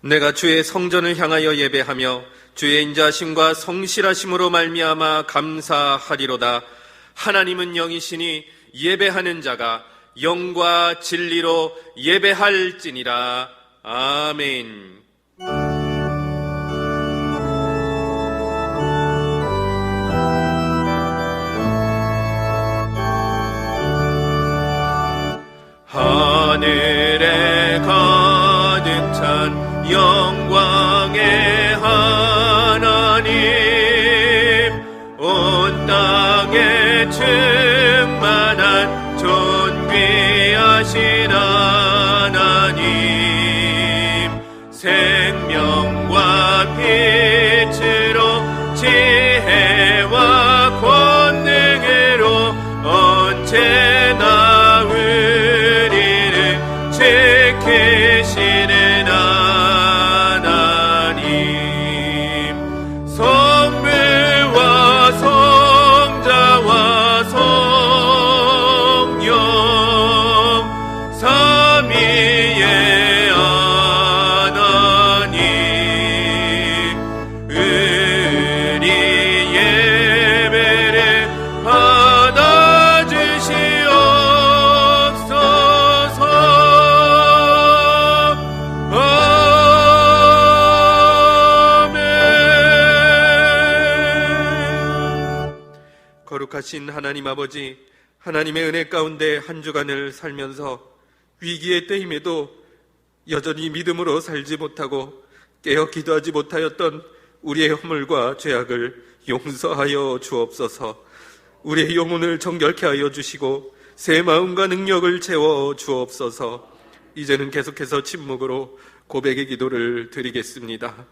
내가 주의 성전을 향하여 예배하며 주의 인자심과 성실하심으로 말미암아 감사하리로다. 하나님은 영이시니 예배하는 자가 영과 진리로 예배할지니라. 아멘. 하늘에 가득 찬 영광의 하나님, 온 땅에 충만한 존귀하신 하나님, 생명과 빛으로 지혜와 권능으로 언제나 우리를 지키시는 하나님, 성부와 성자와 성령 삼위의 하나님, 우리 예배를 받아주시옵소서. 거룩하신 하나님 아버지, 하나님의 은혜 가운데 한 주간을 살면서 위기의 때임에도 여전히 믿음으로 살지 못하고 깨어 기도하지 못하였던 우리의 허물과 죄악을 용서하여 주옵소서. 우리의 영혼을 정결케 하여 주시고 새 마음과 능력을 채워 주옵소서. 이제는 계속해서 침묵으로 고백의 기도를 드리겠습니다.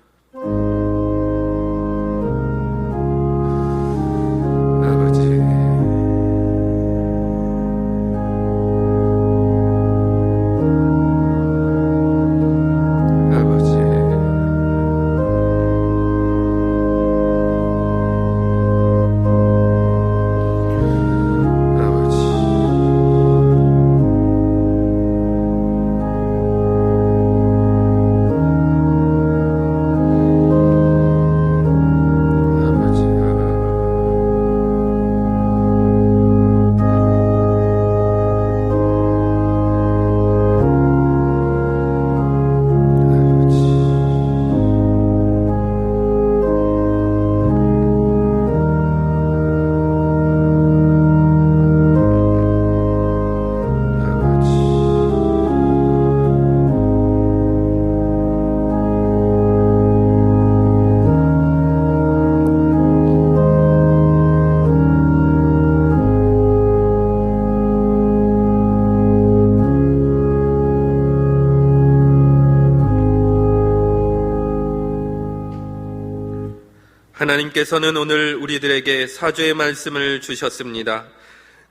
하나님께서는 오늘 우리들에게 사죄의 말씀을 주셨습니다.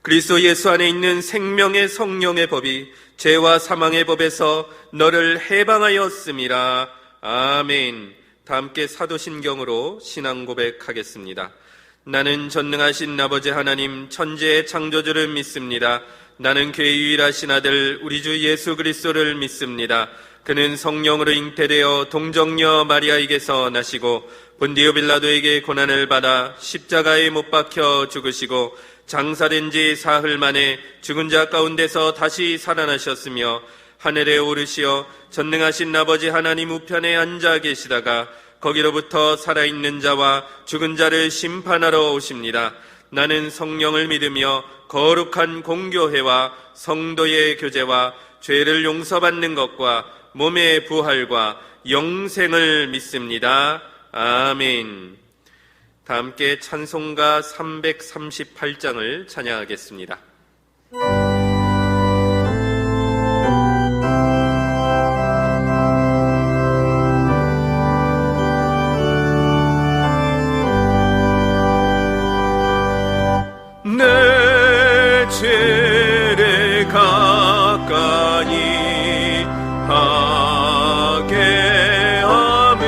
그리스도 예수 안에 있는 생명의 성령의 법이 죄와 사망의 법에서 너를 해방하였음이라. 아멘. 다 함께 사도신경으로 신앙 고백하겠습니다. 나는 전능하신 아버지 하나님 천지의 창조주를 믿습니다. 나는 그의 유일하신 아들 우리 주 예수 그리스도를 믿습니다. 그는 성령으로 잉태되어 동정녀 마리아에게서 나시고 본디오 빌라도에게 고난을 받아 십자가에 못 박혀 죽으시고 장사된 지 사흘 만에 죽은 자 가운데서 다시 살아나셨으며 하늘에 오르시어 전능하신 아버지 하나님 우편에 앉아 계시다가 거기로부터 살아있는 자와 죽은 자를 심판하러 오십니다. 나는 성령을 믿으며 거룩한 공교회와 성도의 교제와 죄를 용서받는 것과 몸의 부활과 영생을 믿습니다. 아멘. 다 함께 찬송가 338장을 찬양하겠습니다. 내 죄를 가까이 하게 하매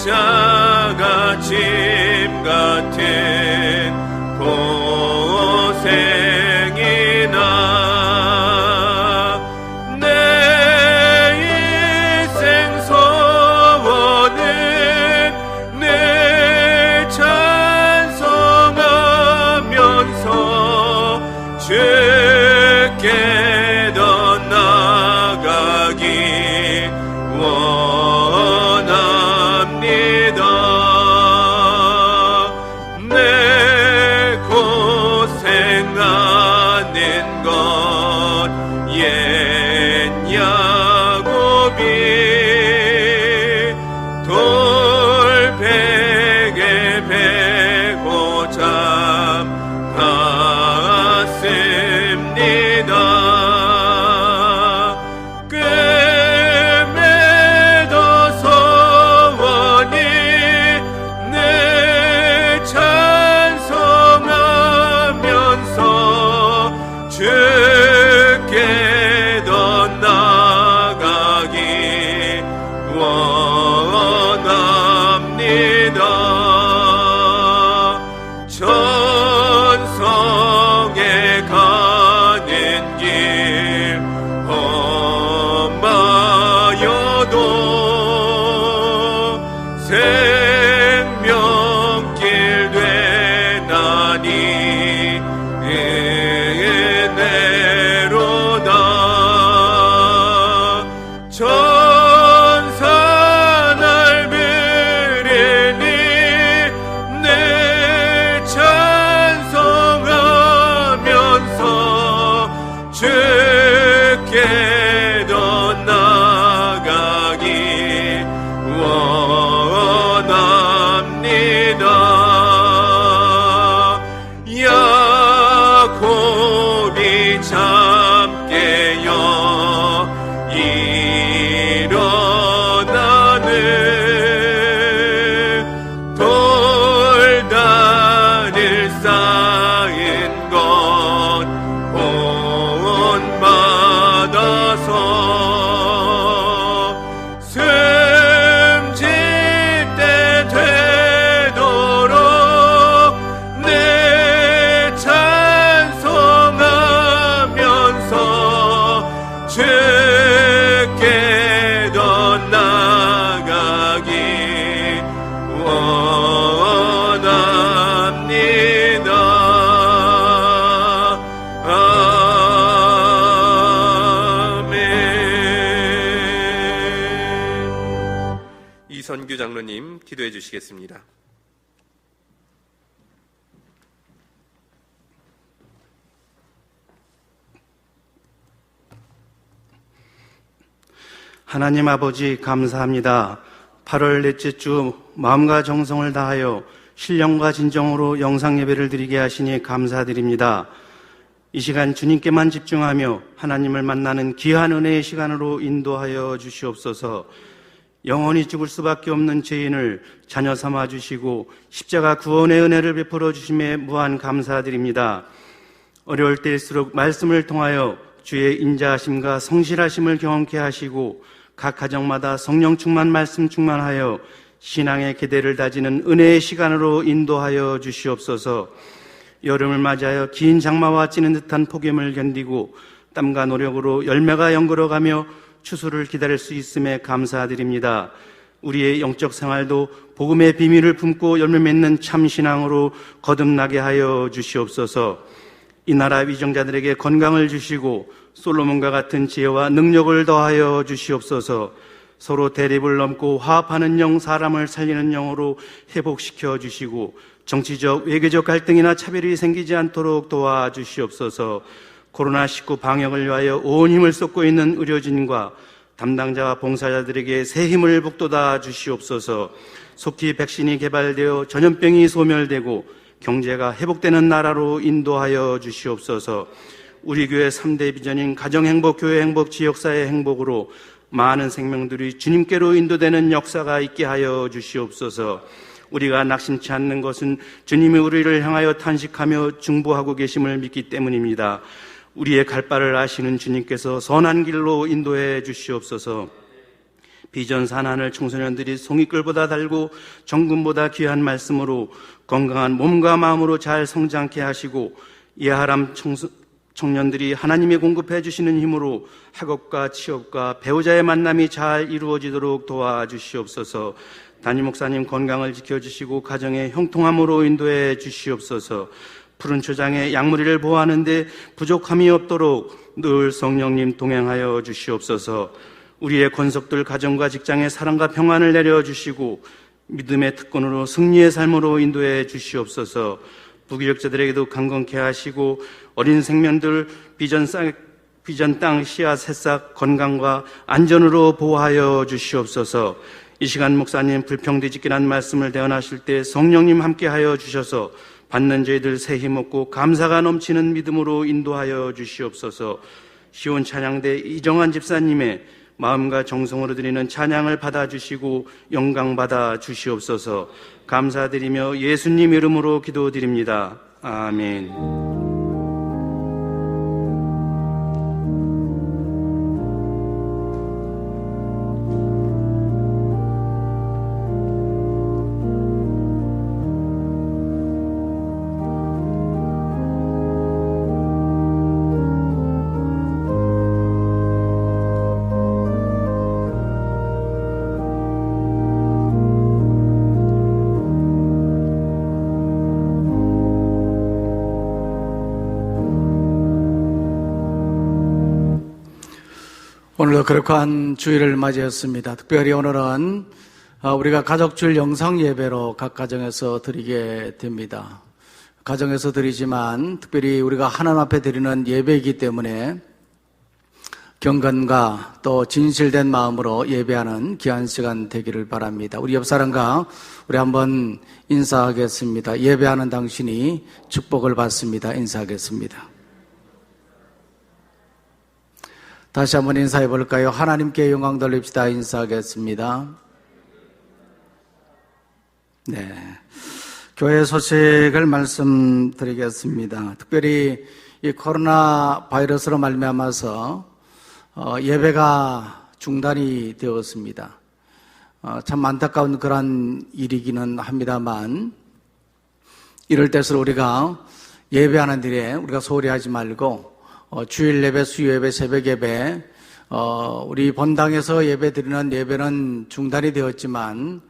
십자가 짐 같은 고생이나 내 장로님 기도해 주시겠습니다. 하나님 아버지 감사합니다. 8월 넷째 주 마음과 정성을 다하여 신령과 진정으로 영상 예배를 드리게 하시니 감사드립니다. 이 시간 주님께만 집중하며 하나님을 만나는 귀한 은혜의 시간으로 인도하여 주시옵소서. 영원히 죽을 수밖에 없는 죄인을 자녀 삼아 주시고 십자가 구원의 은혜를 베풀어 주심에 무한 감사드립니다. 어려울 때일수록 말씀을 통하여 주의 인자하심과 성실하심을 경험케 하시고 각 가정마다 성령 충만 말씀 충만하여 신앙의 기대를 다지는 은혜의 시간으로 인도하여 주시옵소서. 여름을 맞이하여 긴 장마와 찌는 듯한 폭염을 견디고 땀과 노력으로 열매가 연걸어가며 추수를 기다릴 수 있음에 감사드립니다. 우리의 영적 생활도 복음의 비밀을 품고 열매 맺는 참신앙으로 거듭나게 하여 주시옵소서. 이 나라 위정자들에게 건강을 주시고 솔로몬과 같은 지혜와 능력을 더하여 주시옵소서. 서로 대립을 넘고 화합하는 영, 사람을 살리는 영으로 회복시켜 주시고 정치적, 외교적 갈등이나 차별이 생기지 않도록 도와주시옵소서. 코로나19 방역을 위하여 온 힘을 쏟고 있는 의료진과 담당자와 봉사자들에게 새 힘을 북돋아 주시옵소서. 속히 백신이 개발되어 전염병이 소멸되고 경제가 회복되는 나라로 인도하여 주시옵소서. 우리 교회 3대 비전인 가정행복, 교회행복, 지역사회 행복으로 많은 생명들이 주님께로 인도되는 역사가 있게 하여 주시옵소서. 우리가 낙심치 않는 것은 주님이 우리를 향하여 탄식하며 중보하고 계심을 믿기 때문입니다. 우리의 갈 바를 아시는 주님께서 선한 길로 인도해 주시옵소서. 비전 산하늘 청소년들이 송이끌보다 달고 정금보다 귀한 말씀으로 건강한 몸과 마음으로 잘 성장케 하시고 예하람 청년들이 하나님이 공급해 주시는 힘으로 학업과 취업과 배우자의 만남이 잘 이루어지도록 도와주시옵소서. 담임 목사님 건강을 지켜주시고 가정의 형통함으로 인도해 주시옵소서. 푸른 초장에 양무리를 보호하는데 부족함이 없도록 늘 성령님 동행하여 주시옵소서. 우리의 권속들 가정과 직장에 사랑과 평안을 내려주시고 믿음의 특권으로 승리의 삶으로 인도해 주시옵소서. 부기력자들에게도 강건케 하시고 어린 생명들 비전 땅 씨앗 새싹 건강과 안전으로 보호하여 주시옵소서. 이 시간 목사님 불평뒤집기란 말씀을 대언하실 때 성령님 함께하여 주셔서 받는 저희들 새 힘없고 감사가 넘치는 믿음으로 인도하여 주시옵소서. 시온 찬양대 이정환 집사님의 마음과 정성으로 드리는 찬양을 받아주시고 영광 받아 주시옵소서. 감사드리며 예수님 이름으로 기도드립니다. 아멘. 오늘도 거룩한 주일을 맞이했습니다. 특별히 오늘은 우리가 가족주일 영상 예배로 각 가정에서 드리게 됩니다. 가정에서 드리지만 특별히 우리가 하나님 앞에 드리는 예배이기 때문에 경건과 또 진실된 마음으로 예배하는 귀한 시간 되기를 바랍니다. 우리 옆 사람과 우리 한번 인사하겠습니다. 예배하는 당신이 축복을 받습니다. 인사하겠습니다. 다시 한번 인사해 볼까요? 하나님께 영광 돌립시다. 인사하겠습니다. 네, 교회 소식을 말씀드리겠습니다. 특별히 이 코로나 바이러스로 말미암아서 예배가 중단이 되었습니다. 참 안타까운 그런 일이기는 합니다만 이럴 때서 우리가 예배하는 일에 우리가 소홀히 하지 말고 주일 예배, 수요 예배, 새벽 예배, 우리 본당에서 예배 드리는 예배는 중단이 되었지만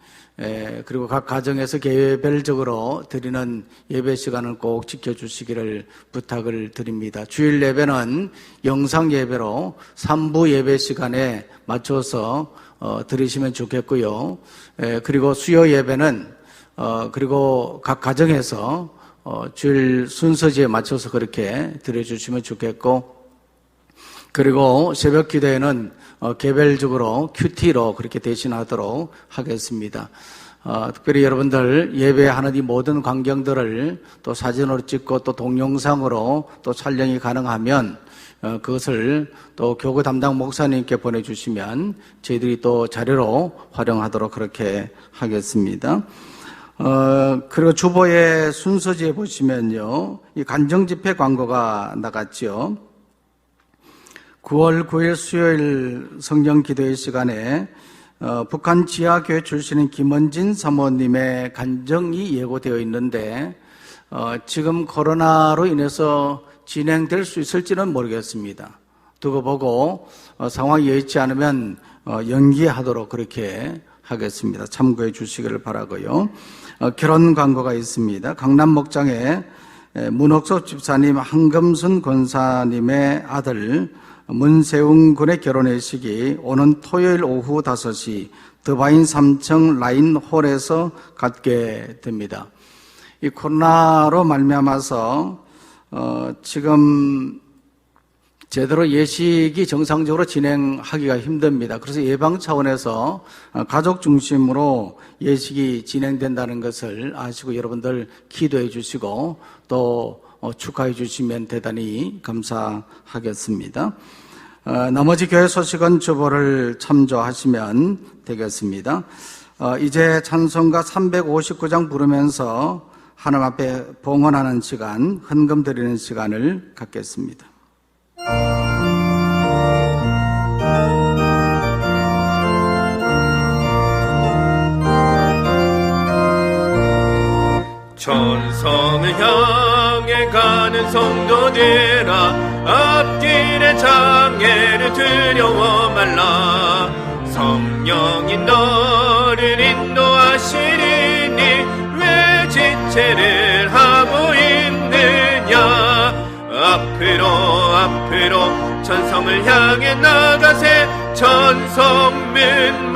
그리고 각 가정에서 개별적으로 드리는 예배 시간을 꼭 지켜주시기를 부탁을 드립니다. 주일 예배는 영상 예배로 3부 예배 시간에 맞춰서 드리시면 좋겠고요. 그리고 수요 예배는 그리고 각 가정에서 주일 순서지에 맞춰서 그렇게 드려주시면 좋겠고, 그리고 새벽 기도에는 개별적으로 큐티로 그렇게 대신하도록 하겠습니다. 특별히 여러분들 예배하는 이 모든 광경들을 또 사진으로 찍고 또 동영상으로 또 촬영이 가능하면 그것을 또 교구 담당 목사님께 보내주시면 저희들이 또 자료로 활용하도록 그렇게 하겠습니다. 그리고 주보의 순서지에 보시면요, 이 간정집회 광고가 나갔죠. 9월 9일 수요일 성령 기도회 시간에 북한 지하교회 출신인 김원진 사모님의 간정이 예고되어 있는데 지금 코로나로 인해서 진행될 수 있을지는 모르겠습니다. 두고 보고 상황이 여의치 않으면 연기하도록 그렇게 하겠습니다. 참고해 주시기를 바라고요. 결혼 광고가 있습니다. 강남 목장에 문옥섭 집사님, 한금순 권사님의 아들 문세웅 군의 결혼회식이 오는 토요일 오후 5시 더바인 3층 라인홀에서 갖게 됩니다. 이 코로나로 말미암아서 지금 제대로 예식이 정상적으로 진행하기가 힘듭니다. 그래서 예방 차원에서 가족 중심으로 예식이 진행된다는 것을 아시고 여러분들 기도해 주시고 또 축하해 주시면 대단히 감사하겠습니다. 나머지 교회 소식은 주보를 참조하시면 되겠습니다. 이제 찬송가 359장 부르면서 하나님 앞에 봉헌하는 시간, 헌금 드리는 시간을 갖겠습니다. 천성을 향해 가는 성도들아, 앞길의 장애를 두려워 말라. 성령이 너를 인도하시리니 왜 지체를 하고 있느냐. 앞으로 천성을 향해 나가세. 천성문만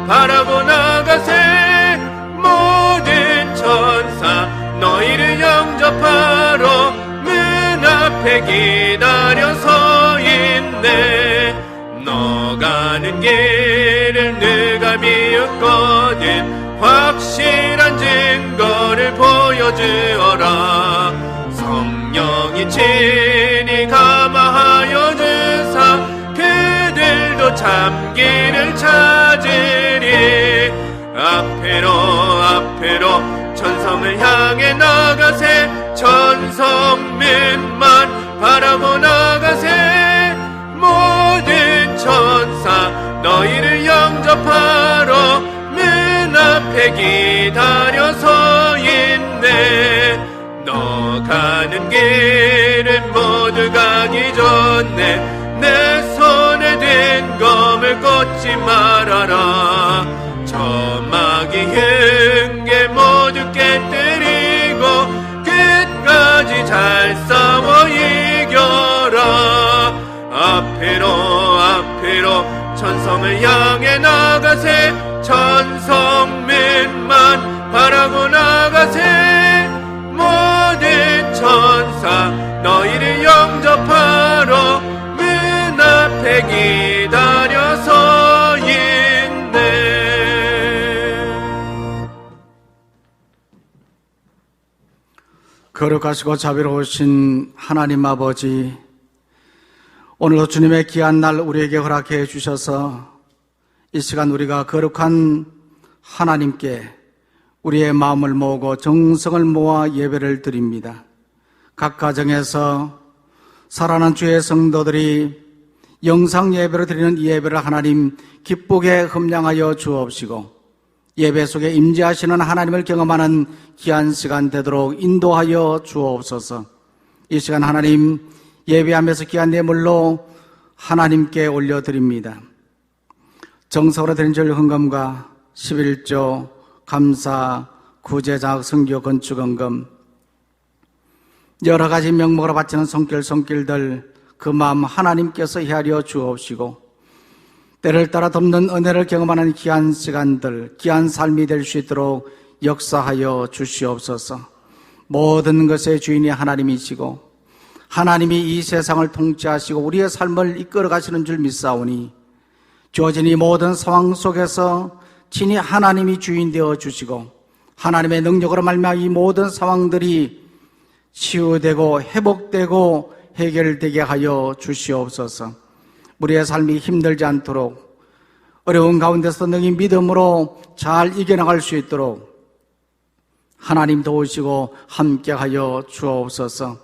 바라고 나가세. 모든 천사 너희를 영접하러 문 앞에 기다려 서 있네. 너 가는 길을 누가 비웃거든 확실한 증거를 보여주어라. 성령이 친히 감화하여 주사 그들도 참기를 찾으리. 앞으로 천성을 향해 나가세. 천성문만 바라고 나가세. 모든 천사 너희를 영접하러 문 앞에 기다려 서 있네. 너 가는 길을 모두 가기 전에 내 손에 든 검을 꽂지 말아라. 저 마귀 흉계 모두 깨뜨리고 끝까지 잘 싸워 이겨라. 앞으로 천성을 향해 나가세. 천성문만 바라고 나가세. 모든 천사 너희를 영접하러 문 앞에 기다려 서 있네. 거룩하시고 자비로우신 하나님 아버지, 오늘도 주님의 귀한 날 우리에게 허락해 주셔서 이 시간 우리가 거룩한 하나님께 우리의 마음을 모으고 정성을 모아 예배를 드립니다. 각 가정에서 살아난 주의 성도들이 영상 예배로 드리는 이 예배를 하나님 기쁘게 흠량하여 주옵시고 예배 속에 임재하시는 하나님을 경험하는 귀한 시간 되도록 인도하여 주옵소서. 이 시간 하나님 예배하면서 귀한 예물로 하나님께 올려드립니다. 정성으로 드린 절 헌금과 11조 감사, 구제작, 성교, 건축원금, 여러 가지 명목으로 바치는 손길들 그 마음 하나님께서 헤아려 주옵시고 때를 따라 덮는 은혜를 경험하는 귀한 시간들, 귀한 삶이 될 수 있도록 역사하여 주시옵소서. 모든 것의 주인이 하나님이시고 하나님이 이 세상을 통치하시고 우리의 삶을 이끌어 가시는 줄 믿사오니 주어진 이 모든 상황 속에서 친히 하나님이 주인 되어 주시고 하나님의 능력으로 말미암아 이 모든 상황들이 치유되고 회복되고 해결되게 하여 주시옵소서. 우리의 삶이 힘들지 않도록 어려운 가운데서 능히 믿음으로 잘 이겨나갈 수 있도록 하나님 도우시고 함께하여 주옵소서.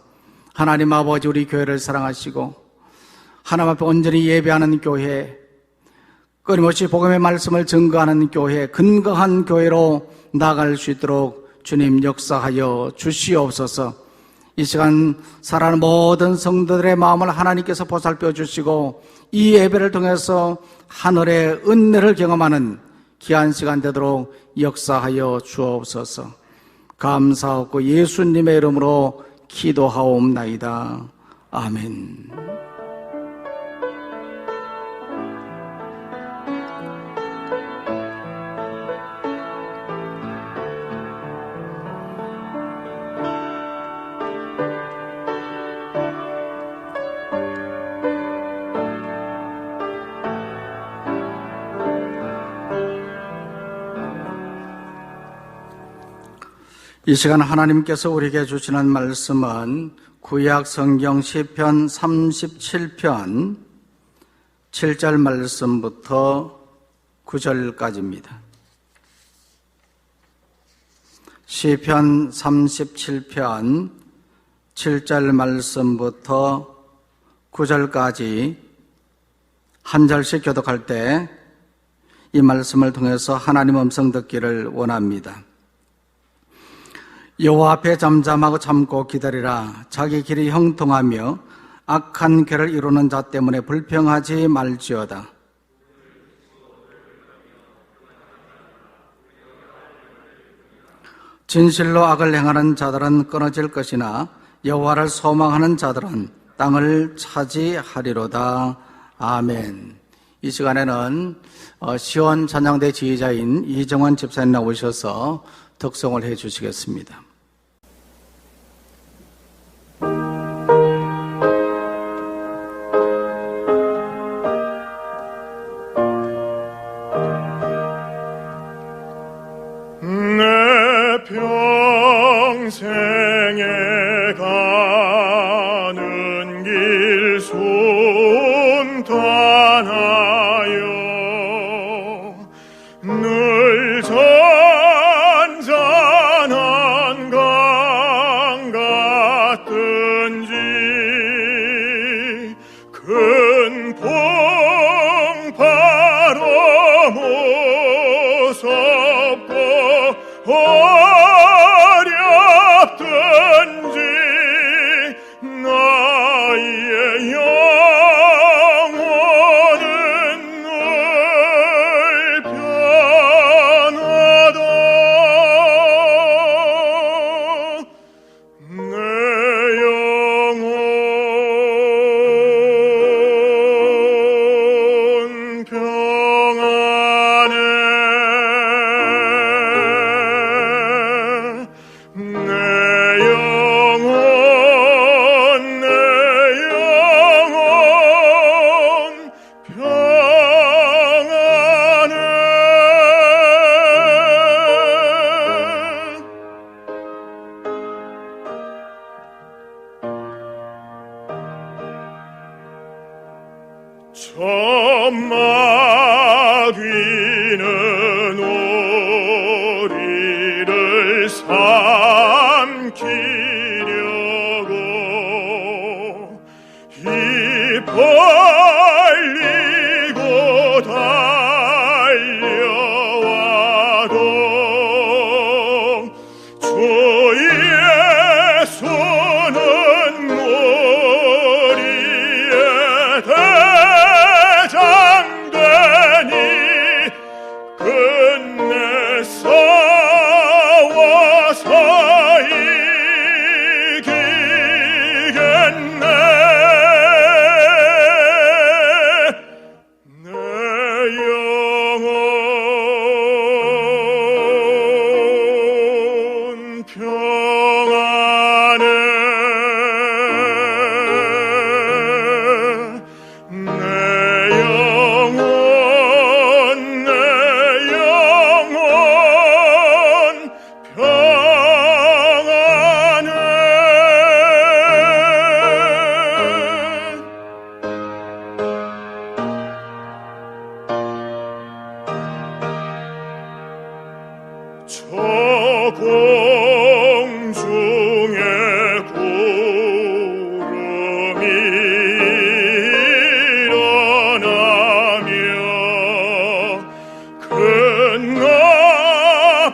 하나님 아버지, 우리 교회를 사랑하시고 하나님 앞에 온전히 예배하는 교회, 끊임없이 복음의 말씀을 증거하는 교회, 근거한 교회로 나아갈 수 있도록 주님 역사하여 주시옵소서. 이 시간 살아가는 모든 성도들의 마음을 하나님께서 보살펴 주시고 이 예배를 통해서 하늘의 은혜를 경험하는 귀한 시간 되도록 역사하여 주옵소서. 감사하고 예수님의 이름으로 기도하옵나이다. 아멘. 이 시간 하나님께서 우리에게 주시는 말씀은 구약 성경 시편 37편 7절 말씀부터 9절까지입니다. 시편 37편 7절 말씀부터 9절까지 한 절씩 교독할 때 이 말씀을 통해서 하나님 음성 듣기를 원합니다. 여호와 앞에 잠잠하고 참고 기다리라. 자기 길이 형통하며 악한 괴를 이루는 자 때문에 불평하지 말지어다. 진실로 악을 행하는 자들은 끊어질 것이나 여호와를 소망하는 자들은 땅을 차지하리로다. 아멘. 이 시간에는 시원 찬양대 지휘자인 이정원 집사님 나오셔서 덕송을 해 주시겠습니다. 평생에 가는 길 순탄하여 늘 잔잔한 강 같든지 큰 풍파로 무섭고 어렵든지 나의 영혼은 늘 편하다. 내 영혼 평안해. 내 영혼 평안해. 천마귀는 우리를 삼키려고 이 벌리고 달려와도 주 예수는 우리의 대장되니 끝내 밀어나며 큰 나팔이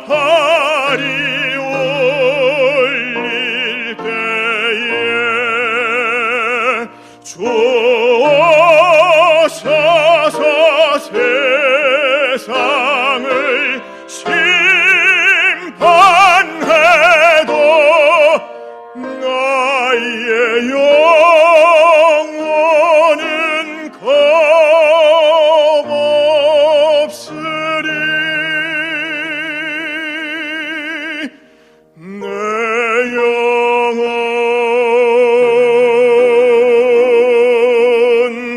울릴 때에 주 오셔서 세상을 심판해도 나의 영혼은 겁없으리. 내 영혼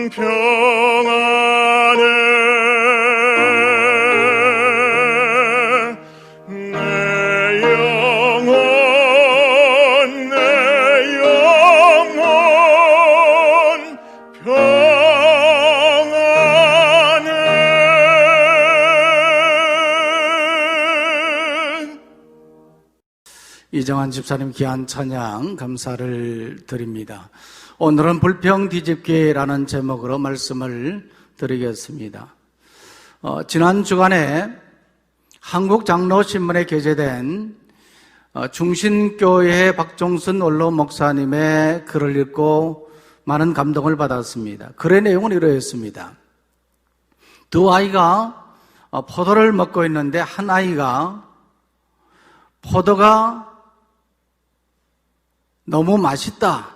평안해. 내 영혼 평안해. 이정환 집사님 귀한 찬양 감사를 드립니다. 오늘은 불평 뒤집기라는 제목으로 말씀을 드리겠습니다. 지난 주간에 한국장로신문에 게재된 중신교회 박종순 원로 목사님의 글을 읽고 많은 감동을 받았습니다. 글의 내용은 이러했습니다. 두 아이가 포도를 먹고 있는데 한 아이가 포도가 너무 맛있다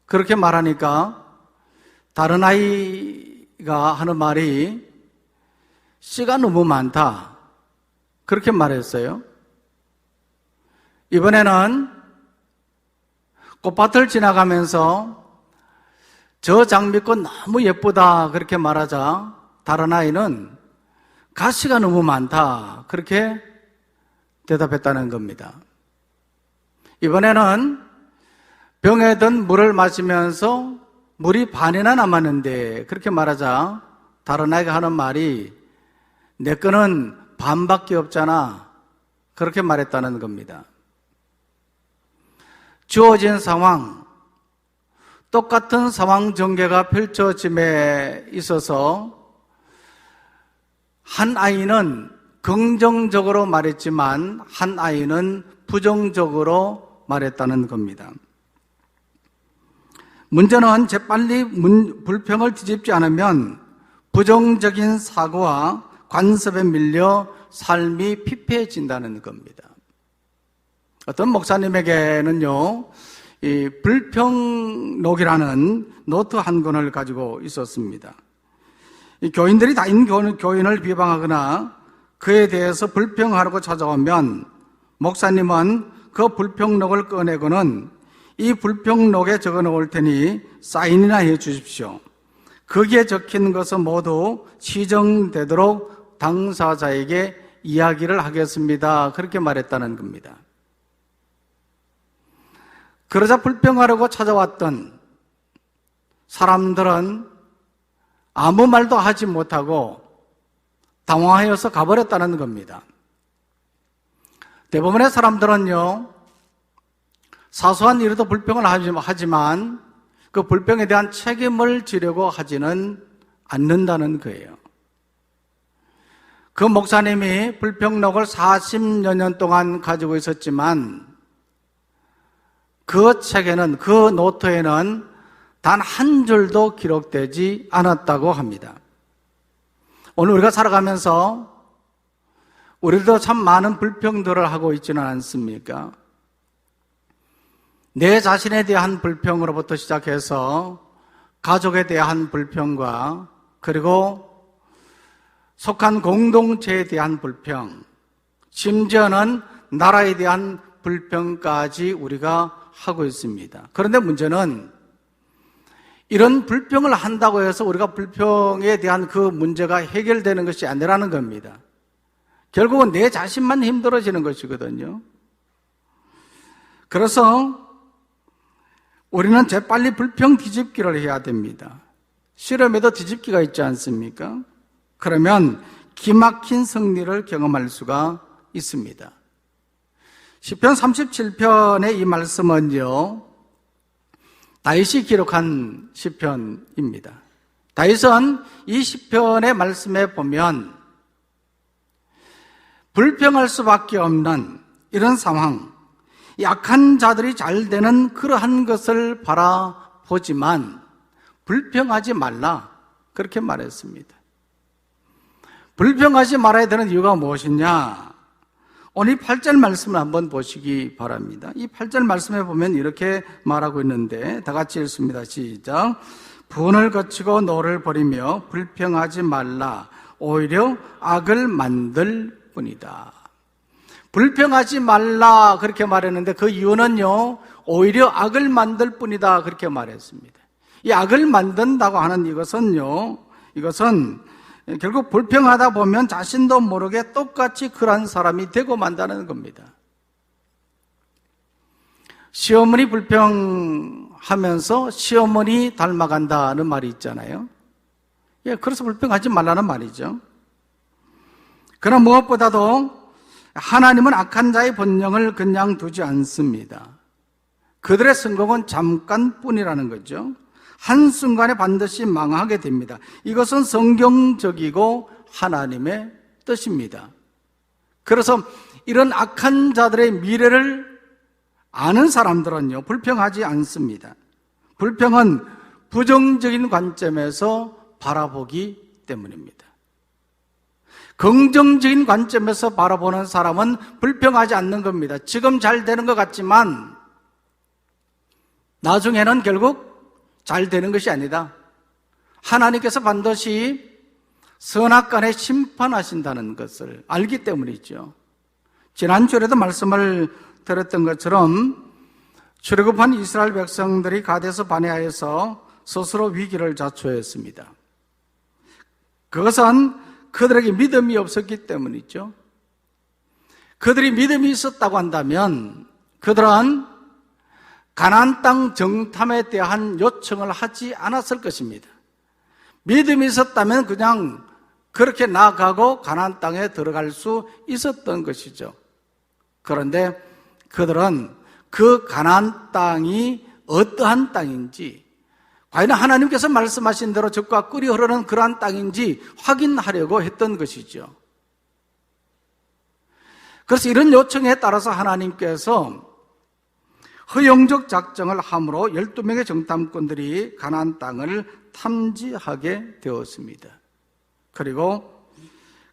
그렇게 말하니까 다른 아이가 하는 말이 씨가 너무 많다 그렇게 말했어요. 이번에는 꽃밭을 지나가면서 저 장미꽃 너무 예쁘다 그렇게 말하자 다른 아이는 가시가 너무 많다 그렇게 대답했다는 겁니다. 이번에는 병에 든 물을 마시면서 물이 반이나 남았는데 그렇게 말하자 다른 아이가 하는 말이 내 거는 반밖에 없잖아 그렇게 말했다는 겁니다. 주어진 상황, 똑같은 상황 전개가 펼쳐짐에 있어서 한 아이는 긍정적으로 말했지만 한 아이는 부정적으로 말했다는 겁니다. 문제는 재빨리 불평을 뒤집지 않으면 부정적인 사고와 관습에 밀려 삶이 피폐해진다는 겁니다. 어떤 목사님에게는요, 이 불평록이라는 노트 한 권을 가지고 있었습니다. 이 교인들이 다인 교인을 비방하거나 그에 대해서 불평하라고 찾아오면 목사님은 그 불평록을 꺼내고는 이 불평록에 적어 놓을 테니 사인이나 해 주십시오. 거기에 적힌 것은 모두 시정되도록 당사자에게 이야기를 하겠습니다. 그렇게 말했다는 겁니다. 그러자 불평하려고 찾아왔던 사람들은 아무 말도 하지 못하고 당황하여서 가버렸다는 겁니다. 대부분의 사람들은요, 사소한 일에도 불평을 하지만 그 불평에 대한 책임을 지려고 하지는 않는다는 거예요. 그 목사님이 불평록을 40여 년 동안 가지고 있었지만 그 책에는, 그 노트에는 단 한 줄도 기록되지 않았다고 합니다. 오늘 우리가 살아가면서 우리도 참 많은 불평들을 하고 있지는 않습니까? 내 자신에 대한 불평으로부터 시작해서 가족에 대한 불평과 그리고 속한 공동체에 대한 불평, 심지어는 나라에 대한 불평까지 우리가 하고 있습니다. 그런데 문제는 이런 불평을 한다고 해서 우리가 불평에 대한 그 문제가 해결되는 것이 아니라는 겁니다. 결국은 내 자신만 힘들어지는 것이거든요. 그래서 우리는 재빨리 불평 뒤집기를 해야 됩니다. 실험에도 뒤집기가 있지 않습니까? 그러면 기막힌 승리를 경험할 수가 있습니다. 시편 37편의 이 말씀은요, 다윗이 기록한 시편입니다. 다윗은 이 시편의 말씀에 보면 불평할 수밖에 없는 이런 상황, 약한 자들이 잘 되는 그러한 것을 바라보지만 불평하지 말라, 그렇게 말했습니다. 불평하지 말아야 되는 이유가 무엇이냐? 오늘 8절 말씀을 한번 보시기 바랍니다. 이 8절 말씀에 보면 이렇게 말하고 있는데 다 같이 읽습니다. 시작. 분을 거치고 노를 버리며 불평하지 말라. 오히려 악을 만들 뿐이다. 불평하지 말라 그렇게 말했는데 그 이유는요, 오히려 악을 만들 뿐이다 그렇게 말했습니다. 이 악을 만든다고 하는 이것은 결국 불평하다 보면 자신도 모르게 똑같이 그런 사람이 되고 만다는 겁니다. 시어머니 불평하면서 시어머니 닮아간다는 말이 있잖아요. 예, 그래서 불평하지 말라는 말이죠. 그러나 무엇보다도 하나님은 악한 자의 본령을 그냥 두지 않습니다. 그들의 성공은 잠깐뿐이라는 거죠. 한순간에 반드시 망하게 됩니다. 이것은 성경적이고 하나님의 뜻입니다. 그래서 이런 악한 자들의 미래를 아는 사람들은요, 불평하지 않습니다. 불평은 부정적인 관점에서 바라보기 때문입니다. 긍정적인 관점에서 바라보는 사람은 불평하지 않는 겁니다. 지금 잘 되는 것 같지만 나중에는 결국 잘 되는 것이 아니다. 하나님께서 반드시 선악간에 심판하신다는 것을 알기 때문이죠. 지난주에도 말씀을 드렸던 것처럼 출애굽한 이스라엘 백성들이 가데스 바네아에서 스스로 위기를 자초했습니다. 그것은 그들에게 믿음이 없었기 때문이죠. 그들이 믿음이 있었다고 한다면 그들은 가나안 땅 정탐에 대한 요청을 하지 않았을 것입니다. 믿음이 있었다면 그냥 그렇게 나아가고 가나안 땅에 들어갈 수 있었던 것이죠. 그런데 그들은 그 가나안 땅이 어떠한 땅인지, 과연 하나님께서 말씀하신 대로 젖과 꿀이 흐르는 그러한 땅인지 확인하려고 했던 것이죠. 그래서 이런 요청에 따라서 하나님께서 허용적 작정을 함으로 12명의 정탐꾼들이 가나안 땅을 탐지하게 되었습니다. 그리고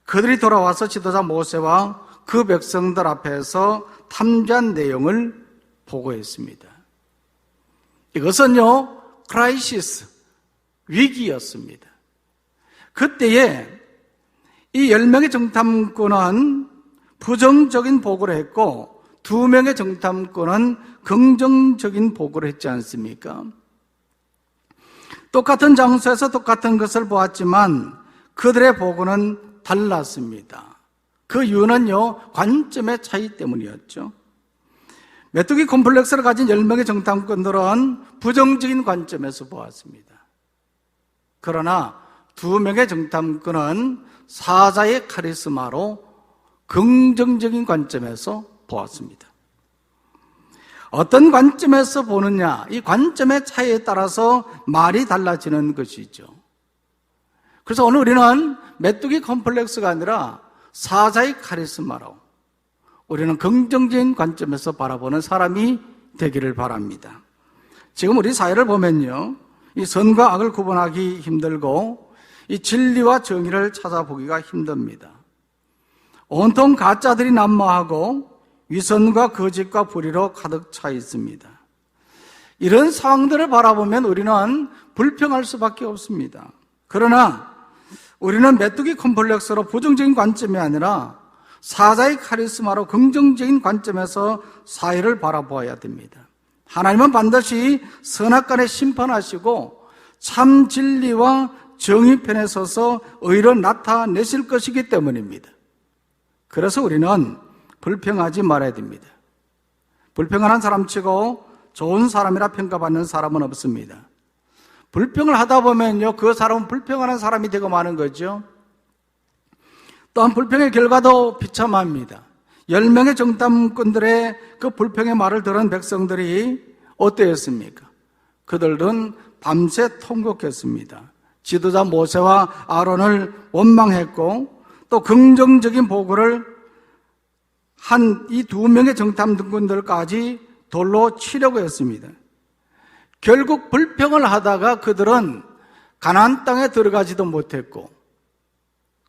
그들이 돌아와서 지도자 모세와 그 백성들 앞에서 탐지한 내용을 보고했습니다. 이것은요, 크라이시스, 위기였습니다. 그때에 이 10명의 정탐꾼은 부정적인 보고를 했고 2명의 정탐꾼은 긍정적인 보고를 했지 않습니까? 똑같은 장소에서 똑같은 것을 보았지만 그들의 보고는 달랐습니다. 그 이유는요, 관점의 차이 때문이었죠. 메뚜기 콤플렉스를 가진 10명의 정탐꾼들은 부정적인 관점에서 보았습니다. 그러나 2명의 정탐꾼은 사자의 카리스마로 긍정적인 관점에서 보았습니다. 어떤 관점에서 보느냐, 이 관점의 차이에 따라서 말이 달라지는 것이죠. 그래서 오늘 우리는 메뚜기 콤플렉스가 아니라 사자의 카리스마로 우리는 긍정적인 관점에서 바라보는 사람이 되기를 바랍니다. 지금 우리 사회를 보면요, 이 선과 악을 구분하기 힘들고 이 진리와 정의를 찾아보기가 힘듭니다. 온통 가짜들이 난무하고 위선과 거짓과 불의로 가득 차 있습니다. 이런 상황들을 바라보면 우리는 불평할 수밖에 없습니다. 그러나 우리는 메뚜기 콤플렉스로 부정적인 관점이 아니라 사자의 카리스마로 긍정적인 관점에서 사회를 바라보아야 됩니다. 하나님은 반드시 선악간에 심판하시고 참 진리와 정의 편에 서서 의로 나타내실 것이기 때문입니다. 그래서 우리는 불평하지 말아야 됩니다. 불평하는 사람치고 좋은 사람이라 평가받는 사람은 없습니다. 불평을 하다 보면요, 그 사람은 불평하는 사람이 되고 마는 거죠. 또한 불평의 결과도 비참합니다. 10명의 정탐꾼들의 그 불평의 말을 들은 백성들이 어떠했습니까? 그들은 밤새 통곡했습니다. 지도자 모세와 아론을 원망했고 또 긍정적인 보고를 한 이 두 명의 정탐 등군들까지 돌로 치려고 했습니다. 결국 불평을 하다가 그들은 가나안 땅에 들어가지도 못했고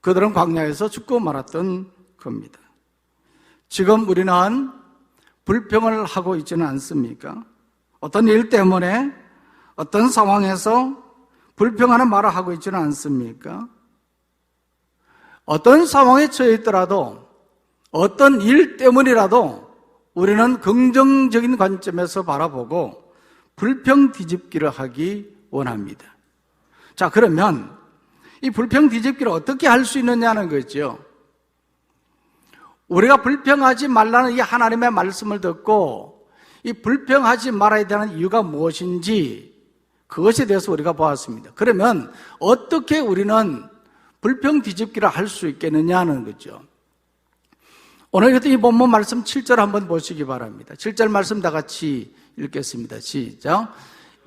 그들은 광야에서 죽고 말았던 겁니다. 지금 우리는 불평을 하고 있지는 않습니까? 어떤 일 때문에 어떤 상황에서 불평하는 말을 하고 있지는 않습니까? 어떤 상황에 처해 있더라도 어떤 일 때문이라도 우리는 긍정적인 관점에서 바라보고 불평 뒤집기를 하기 원합니다. 자, 그러면 이 불평 뒤집기를 어떻게 할 수 있느냐는 거죠. 우리가 불평하지 말라는 이 하나님의 말씀을 듣고 이 불평하지 말아야 되는 이유가 무엇인지 그것에 대해서 우리가 보았습니다. 그러면 어떻게 우리는 불평 뒤집기를 할 수 있겠느냐는 거죠. 오늘 이 본문 말씀 7절 한번 보시기 바랍니다. 7절 말씀 다 같이 읽겠습니다. 시작.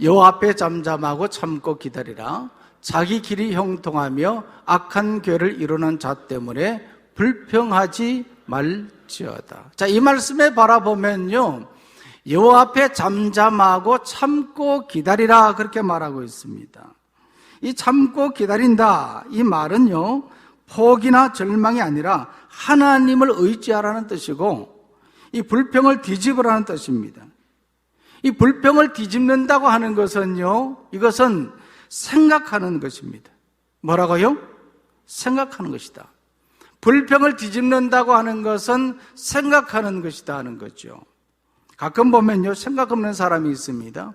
여호와 앞에 잠잠하고 참고 기다리라. 자기 길이 형통하며 악한 괴를 이루는 자 때문에 불평하지 말지어다. 자, 이 말씀에 바라보면요, 여호와 앞에 잠잠하고 참고 기다리라 그렇게 말하고 있습니다. 이 참고 기다린다 이 말은요, 포기나 절망이 아니라 하나님을 의지하라는 뜻이고 이 불평을 뒤집으라는 뜻입니다. 이 불평을 뒤집는다고 하는 것은요, 이것은 생각하는 것입니다. 뭐라고요? 생각하는 것이다. 불평을 뒤집는다고 하는 것은 생각하는 것이다 하는 거죠. 가끔 보면요, 생각 없는 사람이 있습니다.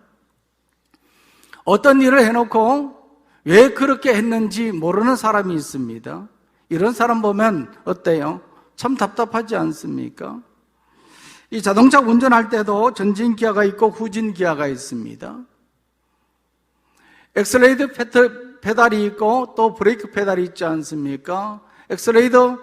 어떤 일을 해놓고 왜 그렇게 했는지 모르는 사람이 있습니다. 이런 사람 보면 어때요? 참 답답하지 않습니까? 이 자동차 운전할 때도 전진 기어가 있고 후진 기어가 있습니다. 엑셀레이터 페달이 있고 또 브레이크 페달이 있지 않습니까? 엑셀레이터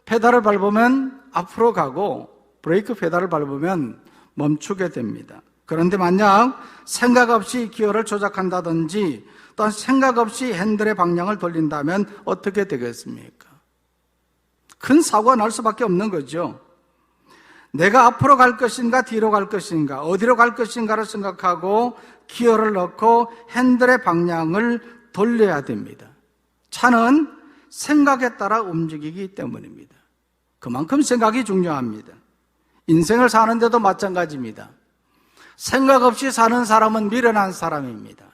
페달을 밟으면 앞으로 가고 브레이크 페달을 밟으면 멈추게 됩니다. 그런데 만약 생각 없이 기어를 조작한다든지 또한 생각 없이 핸들의 방향을 돌린다면 어떻게 되겠습니까? 큰 사고가 날 수밖에 없는 거죠. 내가 앞으로 갈 것인가 뒤로 갈 것인가 어디로 갈 것인가를 생각하고 기어를 넣고 핸들의 방향을 돌려야 됩니다. 차는 생각에 따라 움직이기 때문입니다. 그만큼 생각이 중요합니다. 인생을 사는데도 마찬가지입니다. 생각 없이 사는 사람은 미련한 사람입니다.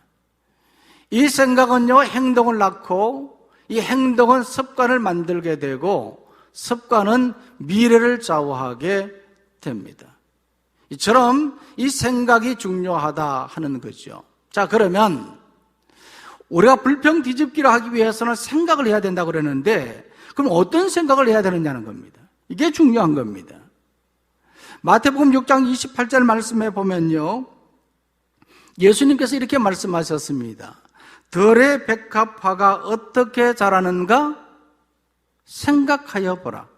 이 생각은요, 행동을 낳고 이 행동은 습관을 만들게 되고 습관은 미래를 좌우하게 됩니다. 이처럼 이 생각이 중요하다 하는 거죠. 자, 그러면 우리가 불평 뒤집기를 하기 위해서는 생각을 해야 된다고 그러는데 그럼 어떤 생각을 해야 되느냐는 겁니다. 이게 중요한 겁니다. 마태복음 6장 28절 말씀에 보면요, 예수님께서 이렇게 말씀하셨습니다. 들의 백합화가 어떻게 자라는가 생각하여 보라.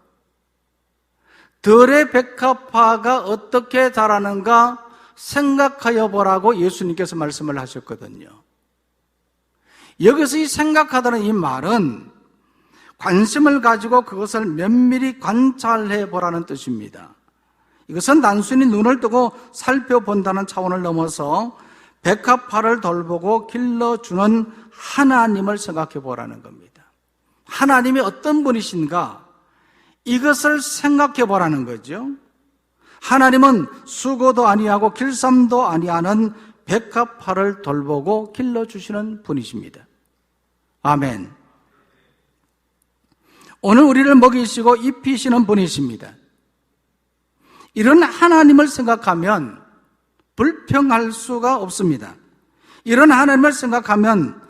들의 백합화가 어떻게 자라는가 생각하여 보라고 예수님께서 말씀을 하셨거든요. 여기서 이 생각하다는 이 말은 관심을 가지고 그것을 면밀히 관찰해 보라는 뜻입니다. 이것은 단순히 눈을 뜨고 살펴본다는 차원을 넘어서 백합화를 돌보고 길러주는 하나님을 생각해 보라는 겁니다. 하나님이 어떤 분이신가? 이것을 생각해 보라는 거죠. 하나님은 수고도 아니하고 길쌈도 아니하는 백합화를 돌보고 길러주시는 분이십니다. 아멘. 오늘 우리를 먹이시고 입히시는 분이십니다. 이런 하나님을 생각하면 불평할 수가 없습니다. 이런 하나님을 생각하면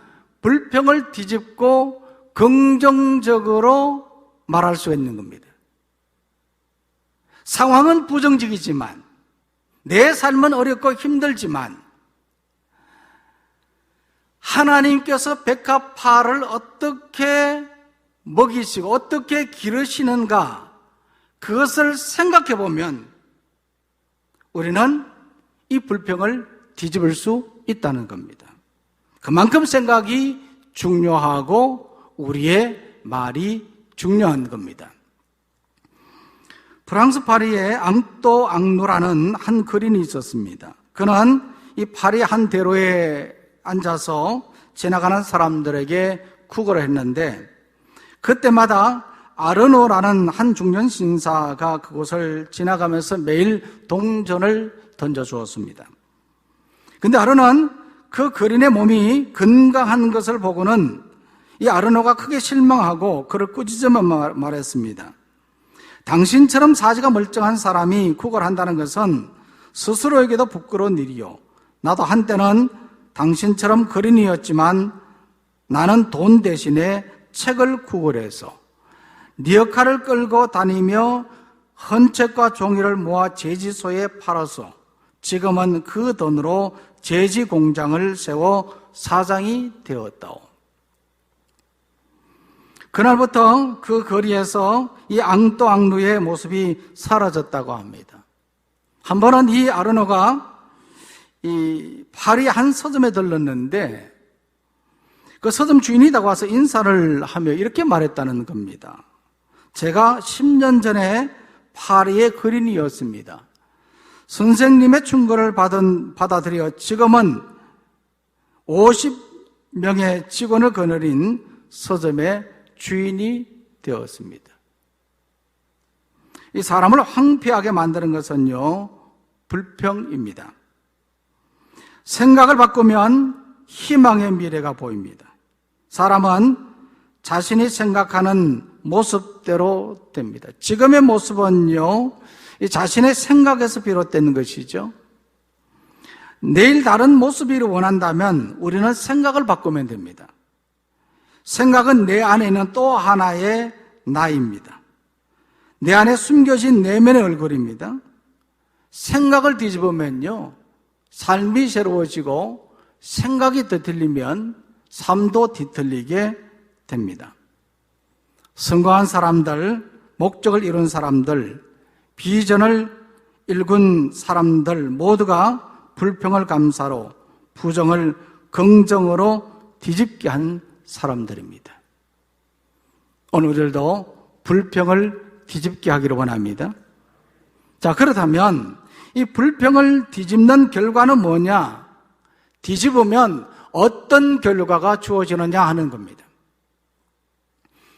불평을 뒤집고 긍정적으로 말할 수 있는 겁니다. 상황은 부정적이지만 내 삶은 어렵고 힘들지만 하나님께서 백합화를 어떻게 먹이시고 어떻게 기르시는가 그것을 생각해 보면 우리는 이 불평을 뒤집을 수 있다는 겁니다. 그만큼 생각이 중요하고 우리의 말이 중요한 겁니다. 프랑스 파리에 앙또 앙누라는 한 거린이 있었습니다. 그는 이 파리 한 대로에 앉아서 지나가는 사람들에게 구걸을 했는데 그때마다 아르노라는 한 중년 신사가 그곳을 지나가면서 매일 동전을 던져주었습니다. 근데 아르노는 그 거린의 몸이 건강한 것을 보고는 이 아르노가 크게 실망하고 그를 꾸짖으며 말했습니다. 당신처럼 사지가 멀쩡한 사람이 구걸한다는 것은 스스로에게도 부끄러운 일이요. 나도 한때는 당신처럼 거린이었지만 나는 돈 대신에 책을 구걸해서 네 역할을 끌고 다니며 헌책과 종이를 모아 제지소에 팔아서 지금은 그 돈으로 제지 공장을 세워 사장이 되었다오. 그날부터 그 거리에서 이 앙또 앙누의 모습이 사라졌다고 합니다. 한 번은 이 아르노가 이 파리 한 서점에 들렀는데 그 서점 주인이 다가와서 인사를 하며 이렇게 말했다는 겁니다. 제가 10년 전에 파리의 거린이었습니다. 선생님의 충고를 받아들여 지금은 50명의 직원을 거느린 서점의 주인이 되었습니다. 이 사람을 황폐하게 만드는 것은요, 불평입니다. 생각을 바꾸면 희망의 미래가 보입니다. 사람은 자신이 생각하는 모습대로 됩니다. 지금의 모습은요, 이 자신의 생각에서 비롯된 것이죠. 내일 다른 모습을 원한다면 우리는 생각을 바꾸면 됩니다. 생각은 내 안에 있는 또 하나의 나입니다. 내 안에 숨겨진 내면의 얼굴입니다. 생각을 뒤집으면요, 삶이 새로워지고 생각이 뒤틀리면 삶도 뒤틀리게 됩니다. 성공한 사람들, 목적을 이룬 사람들, 비전을 일군 사람들 모두가 불평을 감사로 부정을 긍정으로 뒤집게 한 사람들입니다. 오늘도 불평을 뒤집게 하기를 원합니다. 자, 그렇다면 이 불평을 뒤집는 결과는 뭐냐? 뒤집으면 어떤 결과가 주어지느냐 하는 겁니다.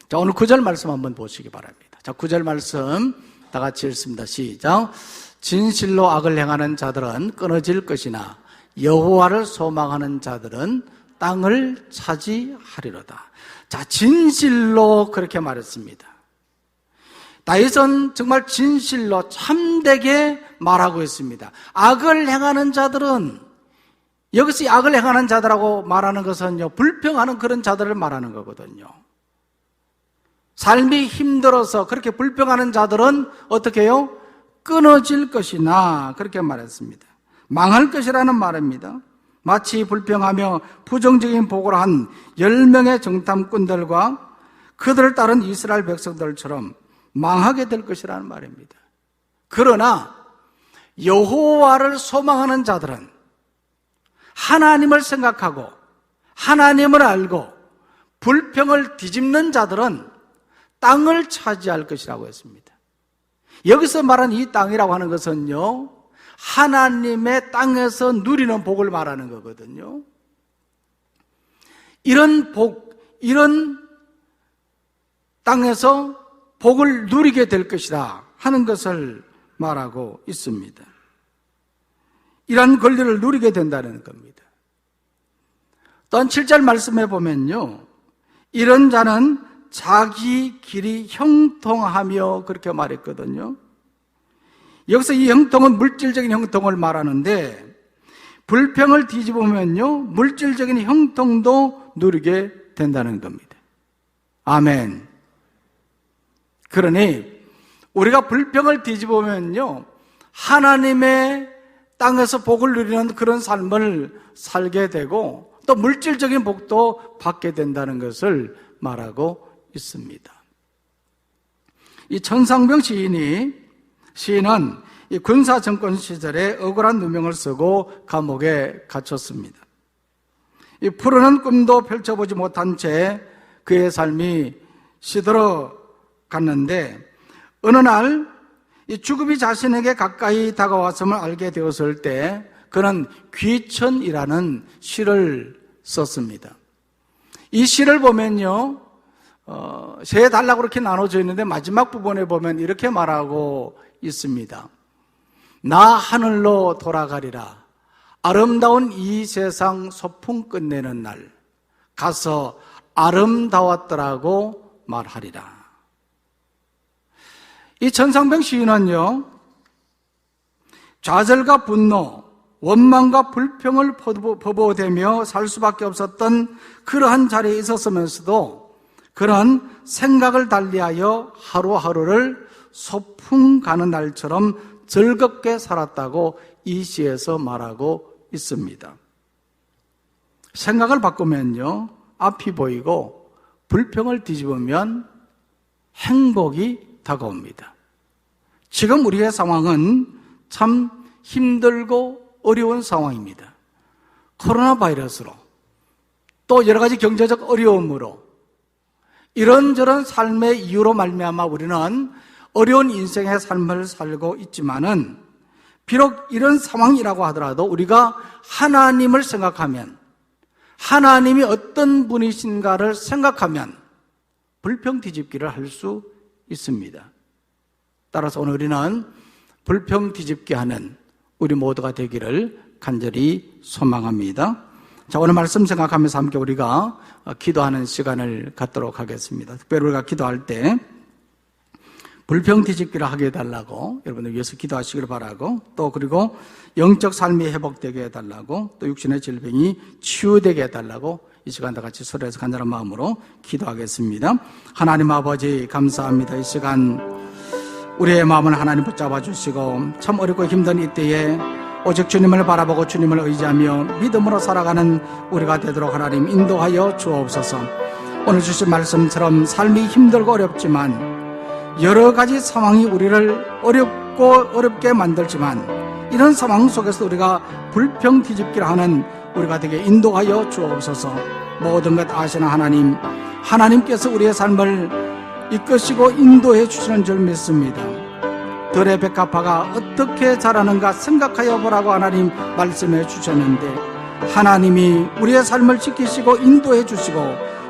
자, 오늘 9절 말씀 한번 보시기 바랍니다. 자, 9절 말씀 다 같이 읽습니다. 시작. 진실로 악을 행하는 자들은 끊어질 것이나 여호와를 소망하는 자들은 땅을 차지하리로다. 자, 진실로 그렇게 말했습니다. 다윗은 정말 진실로 참되게 말하고 있습니다. 악을 행하는 자들은, 여기서 이 악을 행하는 자들하고 말하는 것은요, 불평하는 그런 자들을 말하는 거거든요. 삶이 힘들어서 그렇게 불평하는 자들은 어떻게 해요? 끊어질 것이나 그렇게 말했습니다. 망할 것이라는 말입니다. 마치 불평하며 부정적인 보고를 한 10명의 정탐꾼들과 그들을 따른 이스라엘 백성들처럼 망하게 될 것이라는 말입니다. 그러나 여호와를 소망하는 자들은, 하나님을 생각하고 하나님을 알고 불평을 뒤집는 자들은 땅을 차지할 것이라고 했습니다. 여기서 말한 이 땅이라고 하는 것은요, 하나님의 땅에서 누리는 복을 말하는 거거든요. 이런 복, 이런 땅에서 복을 누리게 될 것이다 하는 것을 말하고 있습니다. 이런 권리를 누리게 된다는 겁니다. 또한 7절 말씀해 보면요, 이런 자는 자기 길이 형통하며 그렇게 말했거든요. 여기서 이 형통은 물질적인 형통을 말하는데, 불평을 뒤집으면요, 물질적인 형통도 누리게 된다는 겁니다. 아멘. 그러니 우리가 불평을 뒤집으면요, 하나님의 땅에서 복을 누리는 그런 삶을 살게 되고 또 물질적인 복도 받게 된다는 것을 말하고 있습니다. 이 천상병 시인은 이 군사 정권 시절에 억울한 누명을 쓰고 감옥에 갇혔습니다. 이 푸르는 꿈도 펼쳐보지 못한 채 그의 삶이 시들어 갔는데 어느 날 이 죽음이 자신에게 가까이 다가왔음을 알게 되었을 때 그는 귀천이라는 시를 썼습니다. 이 시를 보면요, 세 단락으로 이렇게 나눠져 있는데 마지막 부분에 보면 이렇게 말하고 있습니다. 나 하늘로 돌아가리라. 아름다운 이 세상 소풍 끝내는 날 가서 아름다웠더라고 말하리라. 이 천상병 시인은요, 좌절과 분노, 원망과 불평을 퍼부어대며 살 수밖에 없었던 그러한 자리에 있었으면서도 그런 생각을 달리하여 하루하루를 소풍 가는 날처럼 즐겁게 살았다고 이 시에서 말하고 있습니다. 생각을 바꾸면요, 앞이 보이고 불평을 뒤집으면 행복이 다가옵니다. 지금 우리의 상황은 참 힘들고 어려운 상황입니다. 코로나 바이러스로 또 여러 가지 경제적 어려움으로 이런저런 삶의 이유로 말미암아 우리는 어려운 인생의 삶을 살고 있지만은 비록 이런 상황이라고 하더라도 우리가 하나님을 생각하면, 하나님이 어떤 분이신가를 생각하면 불평 뒤집기를 할 수 있습니다. 따라서 오늘 우리는 불평 뒤집기 하는 우리 모두가 되기를 간절히 소망합니다. 자, 오늘 말씀 생각하면서 함께 우리가 기도하는 시간을 갖도록 하겠습니다. 특별히 우리가 기도할 때 불평 뒤집기를 하게 해달라고 여러분들 위해서 기도하시길 바라고, 또 그리고 영적 삶이 회복되게 해달라고, 또 육신의 질병이 치유되게 해달라고 이 시간 다 같이 서로에서 간절한 마음으로 기도하겠습니다. 하나님 아버지 감사합니다. 이 시간 우리의 마음을 하나님 붙잡아 주시고 참 어렵고 힘든 이때에 오직 주님을 바라보고 주님을 의지하며 믿음으로 살아가는 우리가 되도록 하나님 인도하여 주옵소서. 오늘 주신 말씀처럼 삶이 힘들고 어렵지만 여러 가지 상황이 우리를 어렵게 만들지만 이런 상황 속에서 우리가 불평 뒤집기를 하는 우리가 되게 인도하여 주옵소서. 모든 것 아시는 하나님, 하나님께서 우리의 삶을 이끄시고 인도해 주시는 줄 믿습니다. 들의 백합화가 어떻게 자라는가 생각하여 보라고 하나님 말씀해 주셨는데, 하나님이 우리의 삶을 지키시고 인도해 주시고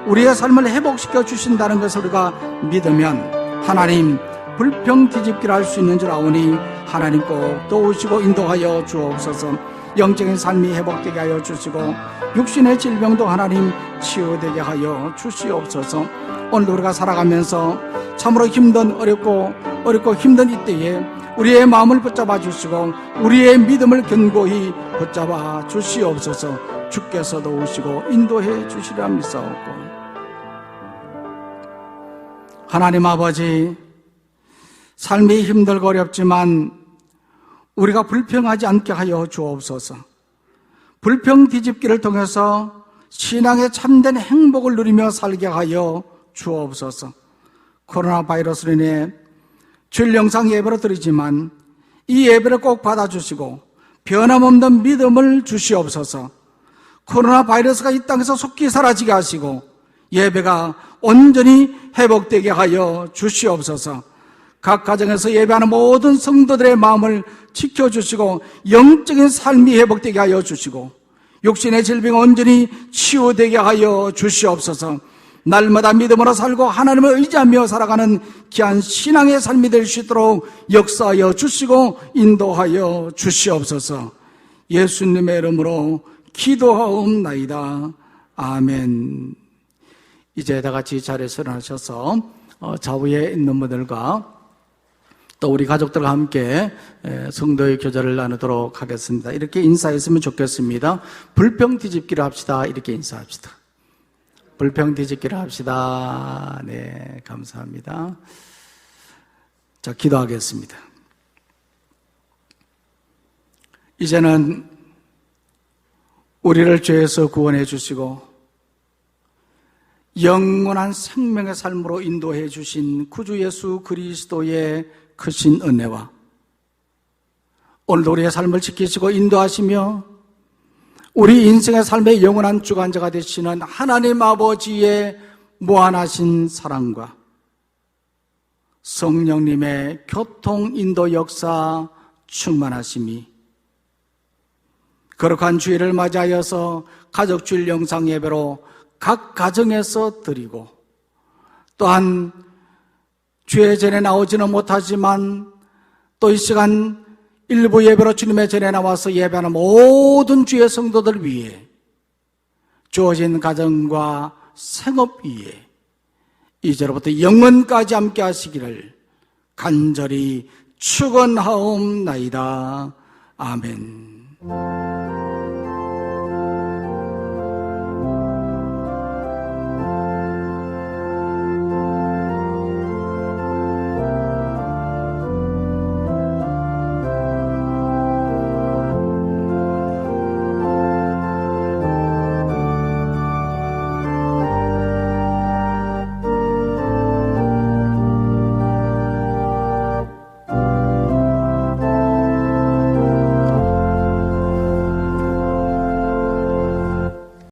우리의 삶을 회복시켜 주신다는 것을 우리가 믿으면 하나님 불평 뒤집기를 할 수 있는 줄 아오니 하나님 꼭 도우시고 인도하여 주옵소서. 영적인 삶이 회복되게 하여 주시고 육신의 질병도 하나님 치유되게 하여 주시옵소서. 오늘 우리가 살아가면서 참으로 어렵고 힘든 이때에 우리의 마음을 붙잡아 주시고 우리의 믿음을 견고히 붙잡아 주시옵소서. 주께서 도우시고 인도해 주시리라 믿사옵고, 하나님 아버지, 삶이 힘들고 어렵지만 우리가 불평하지 않게 하여 주옵소서. 불평 뒤집기를 통해서 신앙의 참된 행복을 누리며 살게 하여 주옵소서. 코로나 바이러스로 인해 주일 영상 예배로 드리지만 이 예배를 꼭 받아주시고 변함없는 믿음을 주시옵소서. 코로나 바이러스가 이 땅에서 속히 사라지게 하시고 예배가 온전히 회복되게 하여 주시옵소서. 각 가정에서 예배하는 모든 성도들의 마음을 지켜주시고 영적인 삶이 회복되게 하여 주시고 육신의 질병 온전히 치유되게 하여 주시옵소서. 날마다 믿음으로 살고 하나님을 의지하며 살아가는 귀한 신앙의 삶이 될 수 있도록 역사하여 주시고 인도하여 주시옵소서. 예수님의 이름으로 기도하옵나이다. 아멘. 이제 다 같이 자리에서 일어나셔서 좌우에 있는 분들과 또 우리 가족들과 함께 성도의 교제를 나누도록 하겠습니다. 이렇게 인사했으면 좋겠습니다. 불평 뒤집기를 합시다. 이렇게 인사합시다. 불평 뒤집기를 합시다. 네, 감사합니다. 자, 기도하겠습니다. 이제는 우리를 죄에서 구원해 주시고 영원한 생명의 삶으로 인도해 주신 구주 예수 그리스도의 크신 은혜와 오늘도 우리의 삶을 지키시고 인도하시며 우리 인생의 삶의 영원한 주관자가 되시는 하나님 아버지의 무한하신 사랑과 성령님의 교통 인도 역사 충만하심이 거룩한 주일을 맞이하여서 가족주일 영상 예배로 각 가정에서 드리고 또한 주의 전에 나오지는 못하지만 또 이 시간 일부 예배로 주님의 전에 나와서 예배하는 모든 주의 성도들 위해 주어진 가정과 생업 위에 이제로부터 영원까지 함께 하시기를 간절히 축원하옵나이다. 아멘.